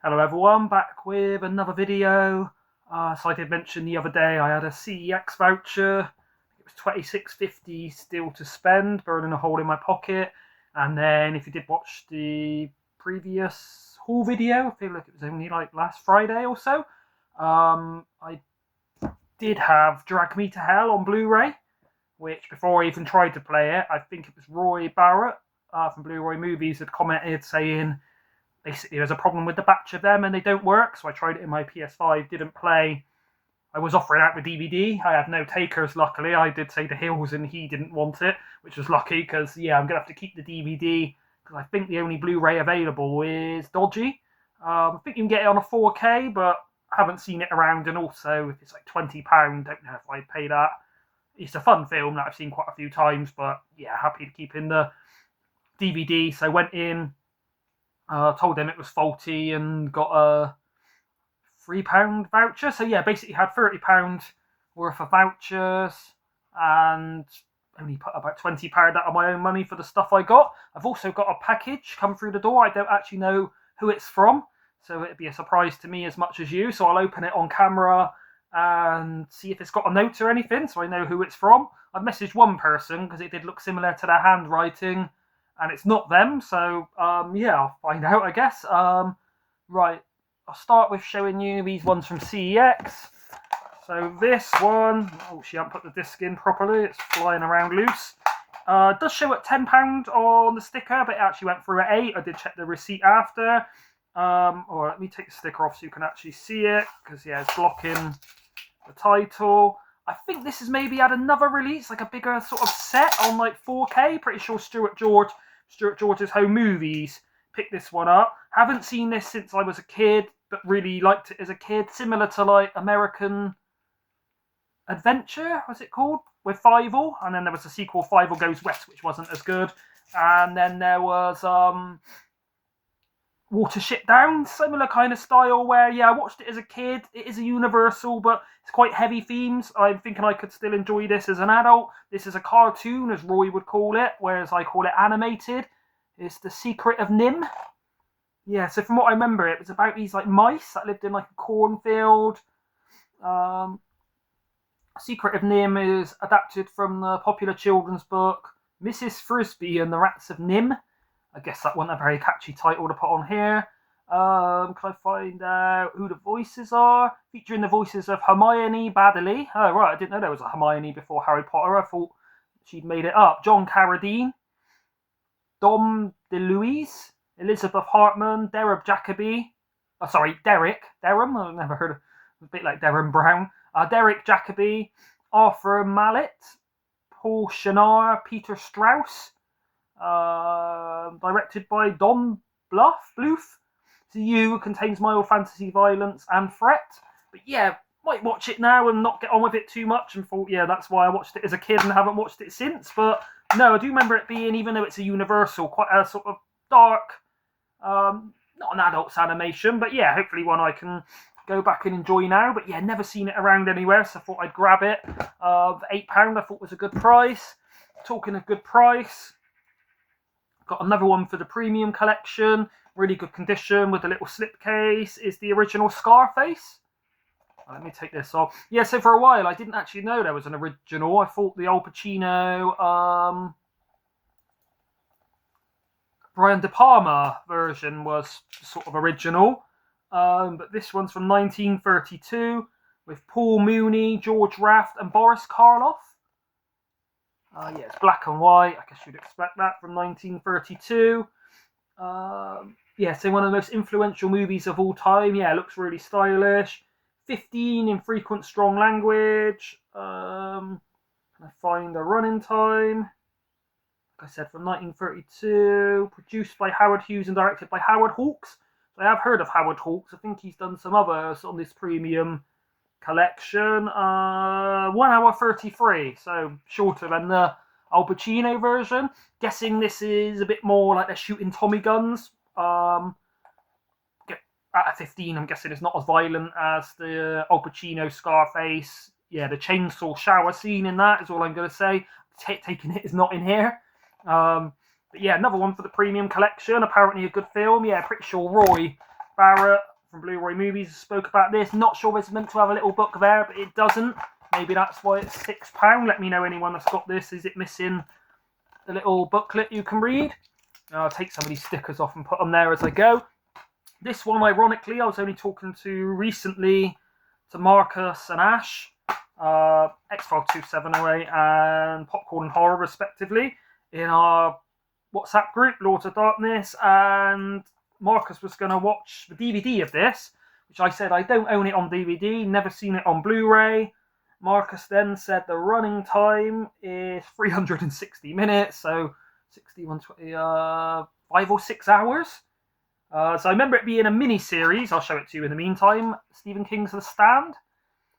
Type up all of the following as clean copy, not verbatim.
Hello everyone, back with another video. So I did mention the other day I had a CEX voucher. It was $26.50 still to spend, burning a hole in my pocket. And then if you did watch the previous haul video, I feel like it was only like last Friday or so, I did have Drag Me to Hell on Blu-ray, which before I even tried to play it, I think it was Roy Barrett from Blu-ray Movies had commented saying basically there's a problem with the batch of them and they don't work. So I tried it in my PS5, didn't play. I was offering out the DVD. I had no takers, luckily. I did say to Hills and he didn't want it, which was lucky because, yeah, I'm going to have to keep the DVD because I think the only Blu-ray available is dodgy. I think you can get it on a 4K, but I haven't seen it around. And also, if it's like £20, don't know if I'd pay that. It's a fun film that I've seen quite a few times, but yeah, happy to keep in the DVD. So I went in, told them it was faulty and got a £3 voucher. So yeah, basically had £30 worth of vouchers and only put about £20 out of my own money for the stuff I got. I've also got a package come through the door. I don't actually know who it's from, so it'd be a surprise to me as much as you. So I'll open it on camera and see if it's got a note or anything, so I know who it's from. I've messaged one person because it did look similar to their handwriting, and it's not them, so yeah, I'll find out, I guess. Right, I'll start with showing you these ones from CEX. So this one, oh, she hasn't put the disc in properly, it's flying around loose. It does show at £10 on the sticker, but it actually went through at £8. I did check the receipt after. Or let me take the sticker off so you can actually see it, because yeah, it's blocking the title. I think this has maybe had another release, like a bigger sort of set on like 4K. Pretty sure Stuart George's Home Movies picked this one up. Haven't seen this since I was a kid, but really liked it as a kid. Similar to like American Adventure, was it called? With Fievel. And then there was a sequel, Fievel Goes West, which wasn't as good. And then there was Watership Down, similar kind of style where, yeah, I watched it as a kid. It is a Universal, but it's quite heavy themes. I'm thinking I could still enjoy this as an adult. This is a cartoon, as Roy would call it, whereas I call it animated. It's The Secret of Nim. Yeah, so from what I remember, it was about these like mice that lived in like a cornfield. Secret of Nim is adapted from the popular children's book Mrs. Frisbee and the Rats of Nim. I guess that wasn't a very catchy title to put on here. Can I find out who the voices are? Featuring the voices of Hermione Baddeley. Oh, right, I didn't know there was a Hermione before Harry Potter. I thought she'd made it up. John Carradine, Dom DeLuise, Elizabeth Hartman, Derek Jacobi. Oh, sorry, Derek. Derham? I've never heard of it. A bit like Derham Brown. Derek Jacobi, Arthur Mallet, Paul Shinar, Peter Strauss. Directed by Don Bluth. To You contains mild fantasy violence and threat. But yeah, might watch it now and not get on with it too much and thought, yeah, that's why I watched it as a kid and haven't watched it since. But no, I do remember it being, even though it's a Universal, quite a sort of dark, not an adult's animation, but yeah, hopefully one I can go back and enjoy now. But yeah, never seen it around anywhere, so I thought I'd grab it. £8 I thought was a good price. Talking of good price, got another one for the premium collection, really good condition with a little slipcase, is the original Scarface. Let me take this off. Yeah, so for a while I didn't actually know there was an original. I thought the Al Pacino, Brian De Palma version was sort of original. But this one's from 1932 with Paul Mooney, George Raft and Boris Karloff. Yeah, it's black and white. I guess you'd expect that from 1932. Yeah, so one of the most influential movies of all time. Yeah, it looks really stylish. 15 in frequent strong language. Can I find a running time? Like I said, from 1932. Produced by Howard Hughes and directed by Howard Hawks. So I have heard of Howard Hawks. I think he's done some others on this premium collection. 1 hour 33, so shorter than the Al Pacino version. Guessing this is a bit more like they're shooting Tommy guns. Out of 15, I'm guessing it's not as violent as the Al Pacino Scarface. Yeah, the chainsaw shower scene in that is all I'm going to say. Taking it is not in here. But yeah, another one for the premium collection. Apparently a good film. Yeah, pretty sure Roy Barrett from Blu-ray Movies spoke about this. Not sure it's meant to have a little book there, but it doesn't. Maybe that's why it's £6. Let me know, anyone that's got this. Is it missing a little booklet you can read? I'll take some of these stickers off and put them there as I go. This one, ironically, I was only talking to recently to Marcus and Ash, X-File 2708 and Popcorn and Horror, respectively, in our WhatsApp group, Lords of Darkness, and Marcus was going to watch the DVD of this, which I said I don't own it on DVD, never seen it on Blu-ray. Marcus then said the running time is 360 minutes, so 6120, 5 or 6 hours. So I remember it being a mini-series. I'll show it to you in the meantime. Stephen King's The Stand.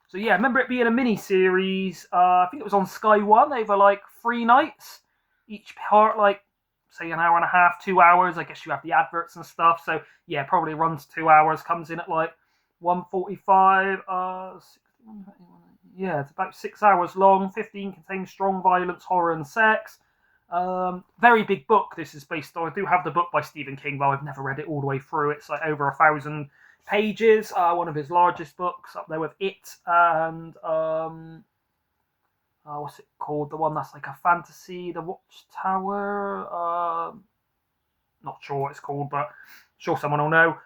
So yeah, I remember it being a mini-series. I think it was on Sky One over like 3 nights. Each part like, say, an hour and a half, 2 hours. I guess you have the adverts and stuff. So yeah, probably runs 2 hours. Comes in at like 1:45. Yeah, it's about 6 hours long. 15 contains strong violence, horror, and sex. Very big book this is based on. I do have the book by Stephen King, though I've never read it all the way through. It's like over 1,000 pages. One of his largest books, up there with It and what's it called? The one that's like a fantasy, The Watchtower. Not sure what it's called, but I'm sure someone will know.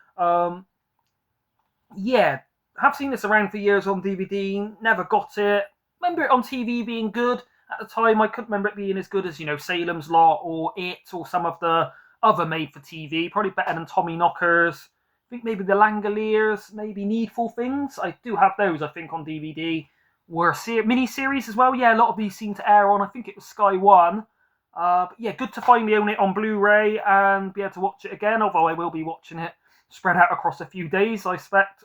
Yeah, have seen this around for years on DVD. Never got it. Remember it on TV being good. At the time, I couldn't remember it being as good as, Salem's Lot or It or some of the other made-for-TV. Probably better than Tommyknockers. I think maybe The Langoliers, maybe Needful Things. I do have those, I think, on DVD. Were mini-series as well. Yeah, a lot of these seem to air on, I think it was Sky One. But yeah, good to finally own it on Blu-ray and be able to watch it again, although I will be watching it spread out across a few days, I expect.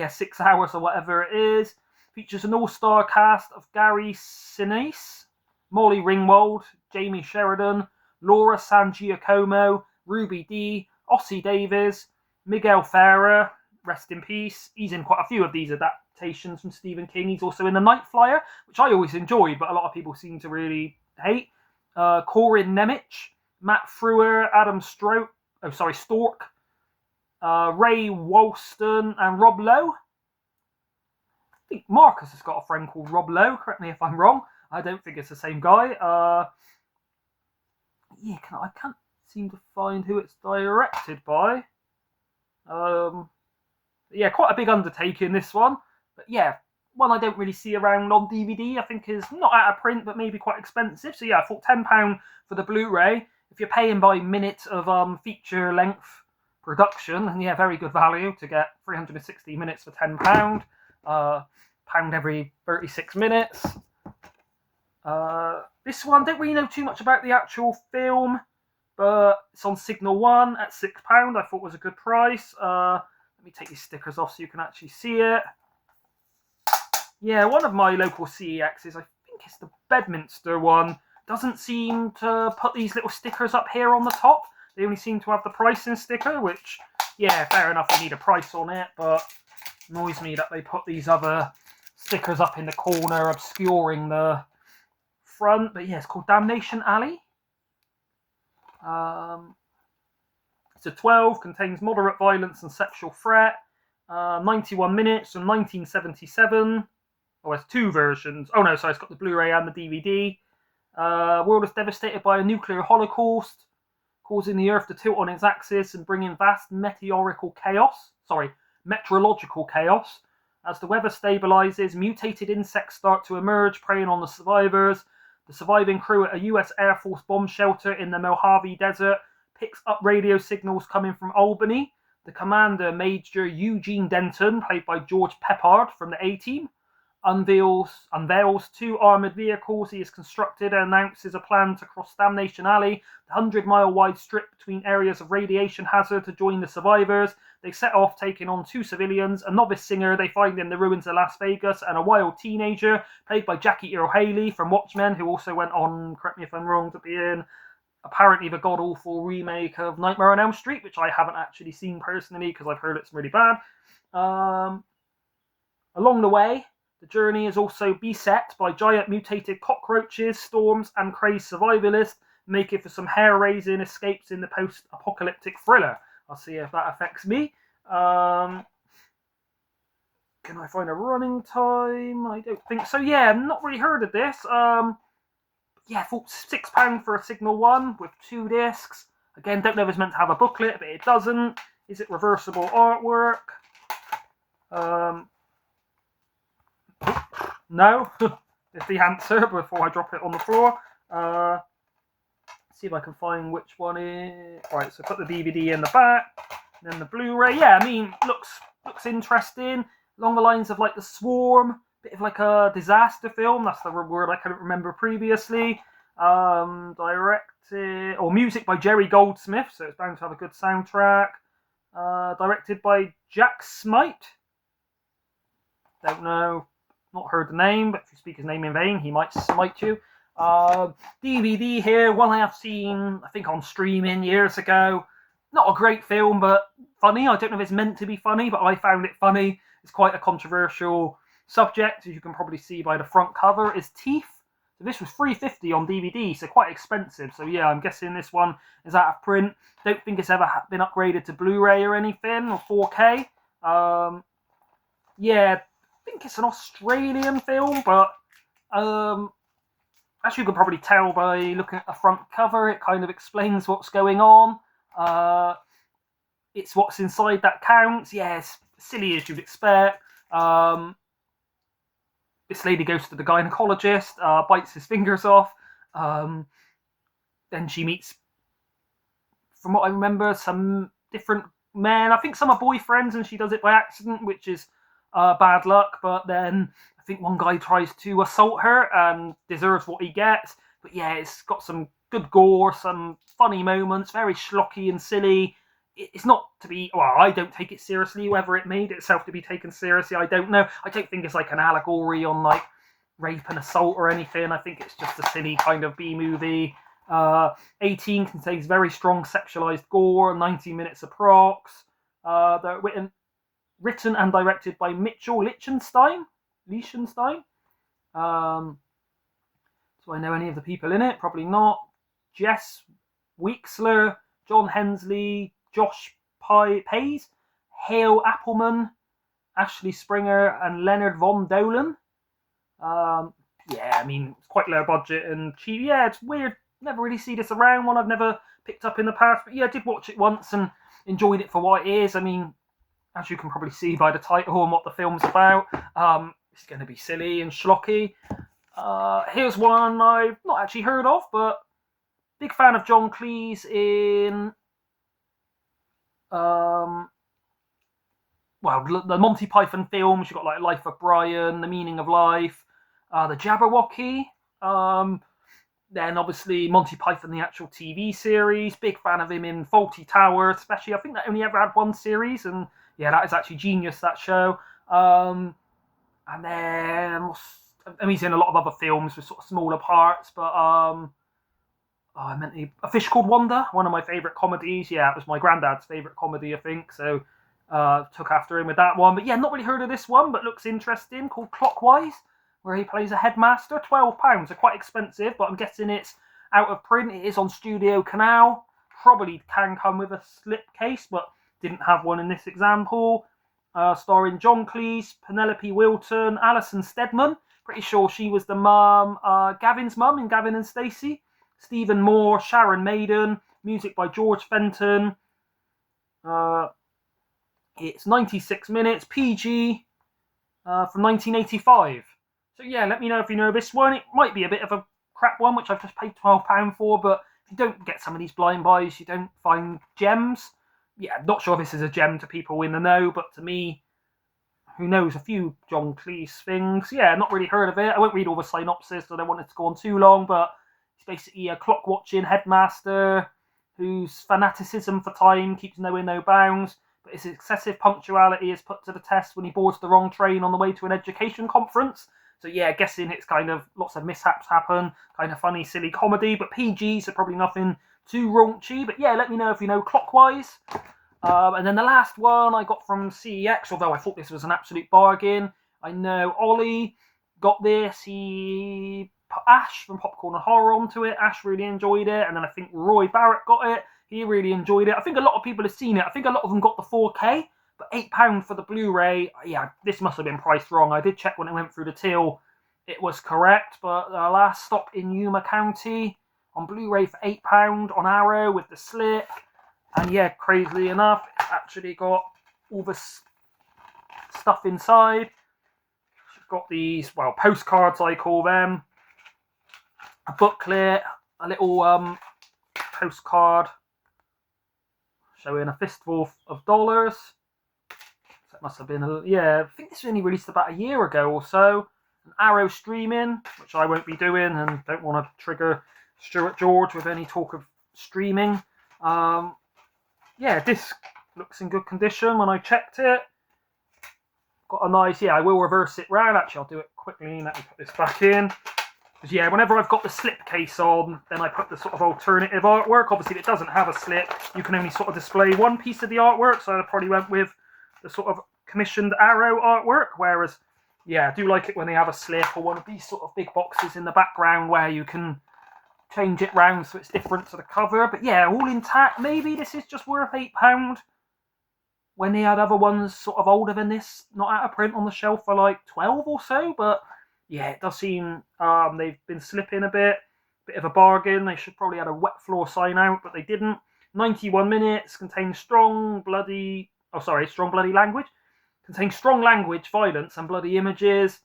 6 hours or whatever it is. Features an all-star cast of Gary Sinise, Molly Ringwald, Jamie Sheridan, Laura San Giacomo, Ruby Dee, Ossie Davis, Miguel Ferrer, rest in peace. He's in quite a few of these adaptations from Stephen King. He's also in The Night Flyer, which I always enjoyed, but a lot of people seem to really hate. Corin Nemec, Matt Frewer, Adam Stork, Ray Walston, and Rob Lowe. I think Marcus has got a friend called Rob Lowe. Correct me if I'm wrong. I don't think it's the same guy. I can't seem to find who it's directed by. Quite a big undertaking, this one. But yeah, one I don't really see around on DVD. I think is not out of print, but maybe quite expensive. So yeah, I thought £10 for the Blu-ray. If you're paying by minute of feature length production, and yeah, very good value to get 360 minutes for £10. Pound every 36 minutes. This one, don't really know too much about the actual film, but it's on Signal One at £6. I thought was a good price. Let me take these stickers off so you can actually see it. Yeah, one of my local CEXs, I think it's the Bedminster one, doesn't seem to put these little stickers up here on the top. They only seem to have the pricing sticker, which, yeah, fair enough, they need a price on it, but annoys me that they put these other stickers up in the corner, obscuring the front. But yeah, it's called Damnation Alley. It's a 12, contains moderate violence and sexual threat. 91 minutes from 1977. Oh, it's 2 versions. Oh no, sorry, it's got the Blu-ray and the DVD. World is devastated by a nuclear holocaust, causing the Earth to tilt on its axis and bringing vast meteorological chaos. As the weather stabilizes, mutated insects start to emerge, preying on the survivors. The surviving crew at a US Air Force bomb shelter in the Mojave Desert picks up radio signals coming from Albany. The commander, Major Eugene Denton, played by George Peppard from the A-Team, unveils 2 armoured vehicles he has constructed and announces a plan to cross Damnation Alley, the 100-mile-wide strip between areas of radiation hazard, to join the survivors. They set off, taking on 2 civilians, a novice singer they find in the ruins of Las Vegas, and a wild teenager, played by Jackie Earle Haley from Watchmen, who also went on, correct me if I'm wrong, to be in apparently the god-awful remake of Nightmare on Elm Street, which I haven't actually seen personally, because I've heard it's really bad. Along the way, the journey is also beset by giant mutated cockroaches, storms, and crazed survivalists, making for some hair-raising escapes in the post-apocalyptic thriller. I'll see if that affects me. Can I find a running time? I don't think so. Yeah, not really heard of this. Yeah, I thought £6 for a Signal 1 with 2 discs. Again, don't know if it's meant to have a booklet, but it doesn't. Is it reversible artwork? No, is the answer before I drop it on the floor. See if I can find which one is. Right, so put the DVD in the back, then the Blu-ray. Yeah, I mean, looks interesting. Along the lines of like The Swarm, bit of like a disaster film. That's the word I couldn't remember previously. Directed or music by Jerry Goldsmith, so it's bound to have a good soundtrack. Directed by Jack Smite. Don't know, not heard the name, but if you speak his name in vain, he might smite you. DVD here, one I have seen, I think on streaming years ago. Not a great film, but funny. I don't know if it's meant to be funny, but I found it funny. It's quite a controversial subject, as you can probably see by the front cover, is Teeth. So this was $3.50 on DVD, so quite expensive. So yeah, I'm guessing this one is out of print. Don't think it's ever been upgraded to Blu-ray or anything, or 4K. Yeah, I think it's an Australian film, but as you can probably tell by looking at the front cover, it kind of explains what's going on. It's what's inside that counts. Yeah, it's silly as you'd expect. This lady goes to the gynecologist, bites his fingers off. Then she meets, from what I remember, some different men. I think some are boyfriends, and she does it by accident, which is bad luck. But then I think one guy tries to assault her and deserves what he gets. But yeah, it's got some good gore, some funny moments, very schlocky and silly. It's not to be, well, I don't take it seriously. Whether it made itself to be taken seriously, I don't know. I don't think it's like an allegory on like rape and assault or anything. I think it's just a silly kind of B-movie. 18 contains very strong sexualized gore, 90 minutes approx. They're written and directed by Mitchell Lichtenstein. Do I know any of the people in it? Probably not. Jess Weixler, John Hensley, Josh Pays, Hale Appleman, Ashley Springer, and Leonard Von Dolan. Yeah, I mean, it's quite low budget and cheap. Yeah, it's weird. Never really see this around, one I've never picked up in the past. But yeah, I did watch it once and enjoyed it for what it is. I mean, as you can probably see by the title and what the film's about, it's going to be silly and schlocky. Here's one I've not actually heard of, but big fan of John Cleese in the Monty Python films. You've got like Life of Brian, The Meaning of Life, The Jabberwocky. Then obviously Monty Python, the actual TV series. Big fan of him in Fawlty Tower, especially. I think that only ever had one series, and yeah, that is actually genius, that show. And then he's in a lot of other films with sort of smaller parts, but I meant A Fish Called Wanda, one of my favourite comedies. Yeah, it was my granddad's favourite comedy, I think, so took after him with that one. But yeah, not really heard of this one, but looks interesting, called Clockwise, where he plays a headmaster. £12, so quite expensive, but I'm guessing it's out of print. It is on Studio Canal. Probably can come with a slip case, but didn't have one in this example. Starring John Cleese, Penelope Wilton, Alison Steadman. Pretty sure she was the mum, Gavin's mum in Gavin and Stacey. Stephen Moore, Sharon Maiden. Music by George Fenton. It's 96 minutes, PG, from 1985. So yeah, let me know if you know this one. It might be a bit of a crap one, which I've just paid £12 for, but if you don't get some of these blind buys, you don't find gems. Yeah, I'm not sure if this is a gem to people in the know, but to me, who knows a few John Cleese things. Yeah, not really heard of it. I won't read all the synopsis, so I don't want it to go on too long, but it's basically a clock-watching headmaster whose fanaticism for time keeps knowing no bounds, but his excessive punctuality is put to the test when he boards the wrong train on the way to an education conference. So yeah, guessing it's kind of lots of mishaps happen, kind of funny, silly comedy, but PG, so probably nothing too raunchy. But yeah, let me know if you know Clockwise. And then the last one I got from CEX, although I thought this was an absolute bargain. I know Ollie got this. He put Ash from Popcorn and Horror onto it. Ash really enjoyed it. And then I think Roy Barrett got it. He really enjoyed it. I think a lot of people have seen it. I think a lot of them got the 4K, But £8 for the Blu-ray, yeah, this must have been priced wrong. I did check when it went through the till, it was correct, but the last stop in Yuma County on Blu-ray for £8 on Arrow with the slip. And yeah, crazily enough, it's actually got all the stuff inside. It's got these, well, postcards I call them, a booklet, a little postcard showing a fistful of dollars. So it must have been, I think this was only released about a year ago or so. An Arrow streaming, which I won't be doing, and don't want to trigger Stuart George with any talk of streaming. Disc looks in good condition when I checked it. Got a nice, I will reverse it round. Actually, I'll do it quickly. Let me put this back in. Because whenever I've got the slip case on, then I put the sort of alternative artwork. Obviously, if it doesn't have a slip, you can only sort of display one piece of the artwork. So I probably went with the sort of commissioned Arrow artwork. Whereas, I do like it when they have a slip or one of these sort of big boxes in the background where you can change it round so it's different to the cover. But all intact. Maybe this is just worth £8 when they had other ones sort of older than this, not out of print on the shelf for like 12 or so. But it does seem they've been slipping a bit of a bargain. They should probably had a wet floor sign out, but they didn't. 91 minutes, contains strong bloody language. Contains strong language, violence, and bloody images.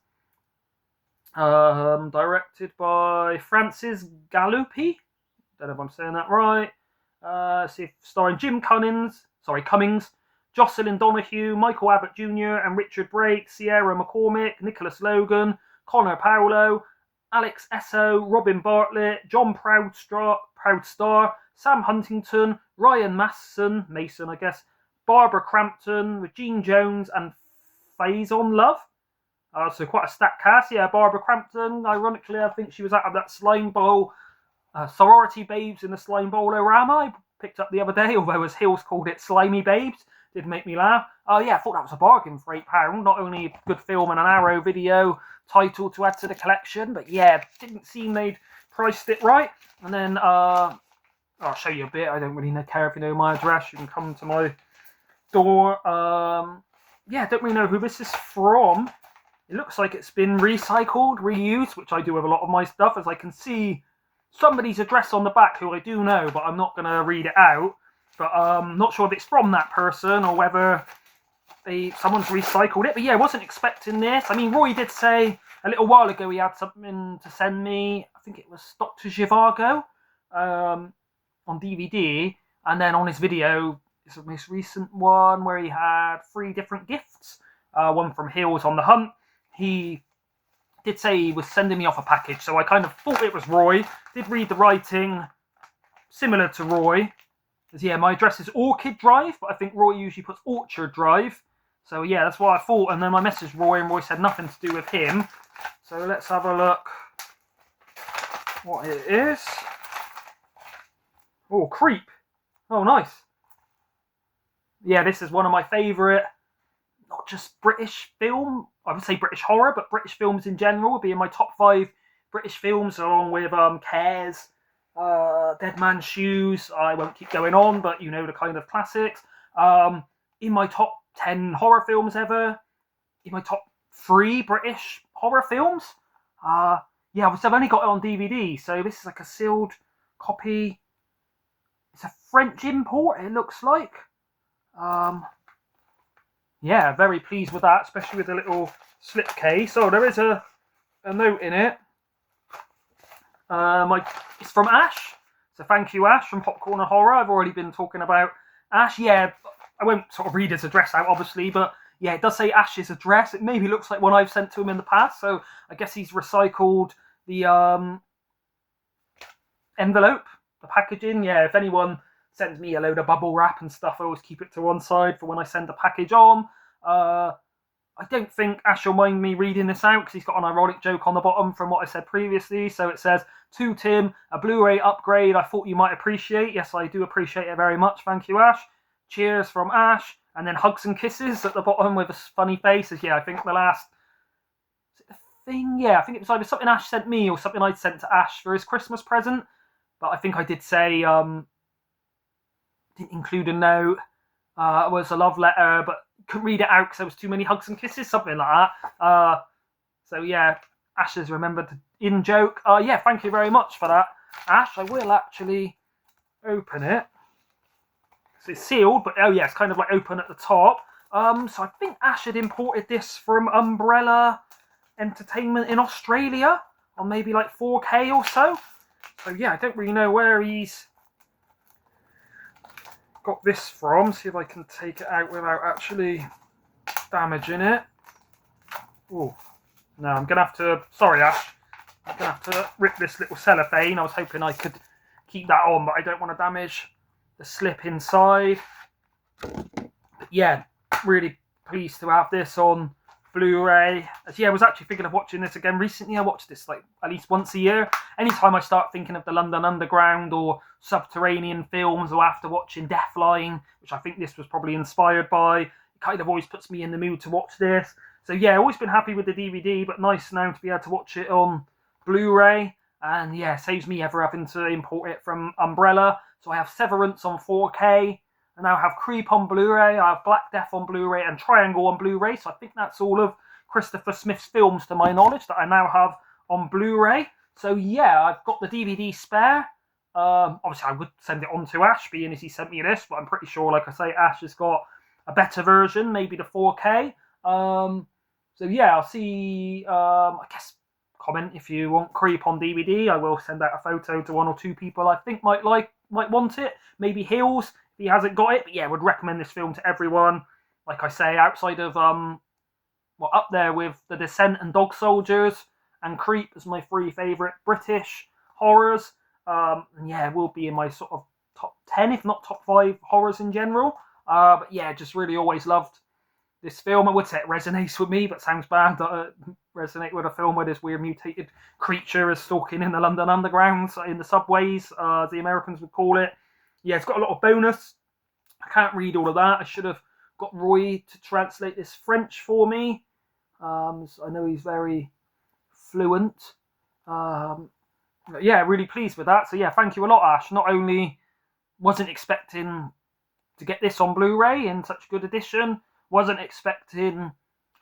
Directed by Francis Gallupi. Don't know if I'm saying that right. Starring Jim Cummings, Jocelyn Donahue, Michael Abbott Jr., and Richard Brake, Sierra McCormick, Nicholas Logan, Connor Paolo, Alex Esso, Robin Bartlett, John Proudstar, Sam Huntington, Ryan Mason, Barbara Crampton, Regine Jones, and Faison Love. So quite a stacked cast. Barbara Crampton, ironically, I think she was out of that Slime Bowl, Sorority Babes in the Slime Bowl-orama I picked up the other day, although as Hills called it, Slimy Babes. Did make me laugh. I thought that was a bargain for £8. Not only a good film and an Arrow video title to add to the collection, but didn't seem they'd priced it right. And then, I'll show you a bit. I don't really care if you know my address. You can come to my door. Don't really know who this is from. It looks like it's been recycled, reused, which I do with a lot of my stuff, as I can see somebody's address on the back who I do know, but I'm not going to read it out. But not sure if it's from that person or whether someone's recycled it. But I wasn't expecting this. I mean, Roy did say a little while ago he had something to send me. I think it was Dr. Zhivago on DVD. And then on his video, it's the most recent one where he had 3 different gifts. One from Hills on the Hunt. He did say he was sending me off a package, so I kind of thought it was Roy. Did read the writing similar to Roy. Because my address is Orchid Drive, but I think Roy usually puts Orchard Drive. So that's what I thought. And then I messaged Roy, and Roy said nothing to do with him. So let's have a look what it is. Oh, Creep. Oh, nice. This is one of my favourite, not just British film, I would say British horror, but British films in general would be in my top 5 British films, along with Cares, Dead Man's Shoes. I won't keep going on, but you know the kind of classics. In my top 10 horror films ever, in my top 3 British horror films. Obviously I've only got it on DVD, so this is like a sealed copy. It's a French import, it looks like. Very pleased with that, especially with the little slipcase. Oh, there is a note in it. It's from Ash. So thank you, Ash, from Popcorn and Horror. I've already been talking about Ash. I won't sort of read his address out, obviously, but it does say Ash's address. It maybe looks like one I've sent to him in the past, so I guess he's recycled the envelope, the packaging. If anyone sends me a load of bubble wrap and stuff, I always keep it to one side for when I send a package on. I don't think Ash will mind me reading this out because he's got an ironic joke on the bottom from what I said previously. So it says, "To Tim, a Blu-ray upgrade I thought you might appreciate." Yes, I do appreciate it very much. Thank you, Ash. Cheers from Ash. And then hugs and kisses at the bottom with a funny face. I think the last... Is it the thing? I think it was either something Ash sent me or something I'd sent to Ash for his Christmas present. But I think I did say... didn't include a note. It was a love letter, but couldn't read it out because there was too many hugs and kisses, something like that. So yeah, Ash has remembered the in-joke. Yeah, thank you very much for that, Ash. I will actually open it. So it's sealed, but oh yeah, it's kind of like open at the top. So I think Ash had imported this from Umbrella Entertainment in Australia on maybe like 4K or so. So yeah, I don't really know where he's got this from. See if I can take it out without actually damaging it. Oh, no, I'm gonna have to. Sorry, Ash. I'm gonna have to rip this little cellophane. I was hoping I could keep that on, but I don't want to damage the slip inside. But yeah, really pleased to have this on Blu-ray. Yeah, I was actually thinking of watching this again recently. I watch this like at least once a year. Anytime I start thinking of the London Underground or subterranean films, or after watching Deathline, which I think this was probably inspired by, it kind of always puts me in the mood to watch this. So yeah, always been happy with the DVD, but nice now to be able to watch it on Blu-ray. And yeah, saves me ever having to import it from Umbrella. So I have Severance on 4K. I now have Creep on Blu-ray, I have Black Death on Blu-ray, and Triangle on Blu-ray. So I think that's all of Christopher Smith's films, to my knowledge, that I now have on Blu-ray. So yeah, I've got the DVD spare. Obviously, I would send it on to Ash, being as he sent me this, but I'm pretty sure, like I say, Ash has got a better version, maybe the 4K. So yeah, I'll see. I guess comment if you want Creep on DVD. I will send out a photo to 1 or 2 people I think might want it. Maybe Hills, if he hasn't got it. But yeah, would recommend this film to everyone. Like I say, outside of up there with The Descent and Dog Soldiers and Creep as my 3 favourite British horrors. And yeah, it will be in my sort of top 10, if not top 5 horrors in general. But yeah, just really always loved this film. I would say it resonates with me, but sounds bad that it resonate with a film where this weird mutated creature is stalking in the London Underground, in the subways, as the Americans would call it. Yeah, it's got a lot of bonus. I can't read all of that. I should have got Roy to translate this French for me. So I know he's very fluent. Yeah, really pleased with that. So yeah, thank you a lot, Ash. Not only wasn't expecting to get this on Blu-ray in such good edition, wasn't expecting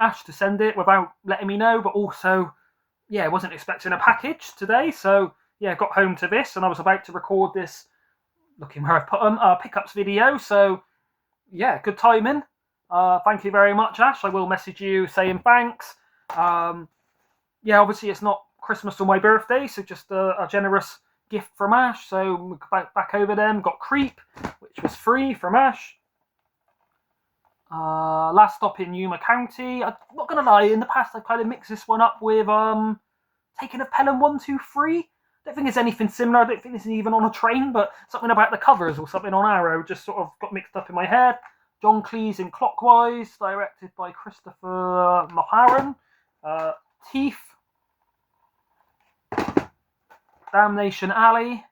Ash to send it without letting me know, but also, yeah, wasn't expecting a package today. So yeah, got home to this, and I was about to record this, looking where I've put them, pickups video. So yeah, good timing. Thank you very much, Ash. I will message you saying thanks. Yeah, obviously it's not Christmas or my birthday, so just a generous gift from Ash. So back over them, got Creep, which was free from Ash. Last stop in Yuma County. I'm not gonna lie, in the past I've kind of mixed this one up with Taken of Pelham 123. I don't think it's anything similar. I don't think this is even on a train, but something about the covers or something on Arrow just sort of got mixed up in my head. John Cleese in Clockwise, directed by Christopher Mulharen. Teeth. Damnation Alley.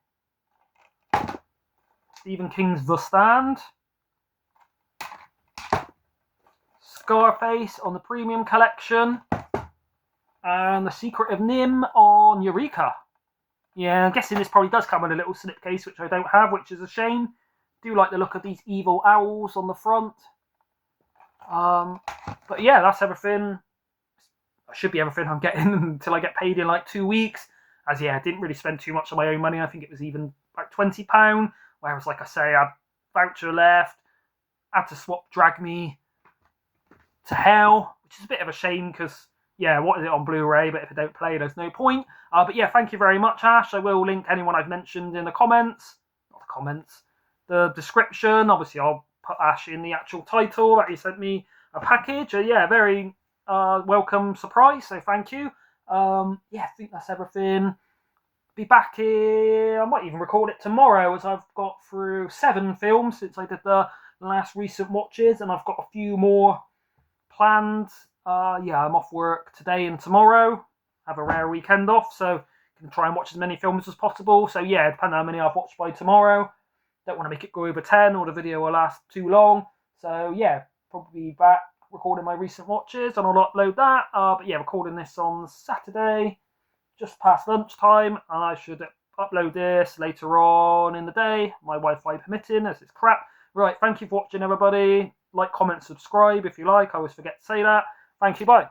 Stephen King's The Stand. Scarface on the Premium Collection. And The Secret of Nim on Eureka. Yeah, I'm guessing this probably does come in a little slipcase, which I don't have, which is a shame. Do like the look of these evil owls on the front. But yeah, that's everything. That should be everything I'm getting until I get paid in like 2 weeks. As yeah, I didn't really spend too much of my own money. I think it was even about £20. Whereas, like I say, I had voucher left. Had to swap Drag Me to Hell, which is a bit of a shame because, yeah, what is it on Blu-ray? But if I don't play, there's no point. But yeah, thank you very much, Ash. I will link anyone I've mentioned in the comments. Not the comments. The description. Obviously, I'll put Ash in the actual title that he sent me a package. Yeah, very welcome surprise. So thank you. Yeah, I think that's everything. Be back here. I might even record it tomorrow, as I've got through 7 films since I did the last recent watches, and I've got a few more planned. Yeah, I'm off work today and tomorrow. Have a rare weekend off, so can try and watch as many films as possible. So yeah, depending on how many I've watched by tomorrow. Don't want to make it go over 10 or the video will last too long. So yeah, probably back recording my recent watches and I'll upload that. But yeah, recording this on Saturday, just past lunchtime, and I should upload this later on in the day, my Wi-Fi permitting, as it's crap. Right, thank you for watching, everybody. like, comment, subscribe if you like. I always forget to say that. Thank you, bye.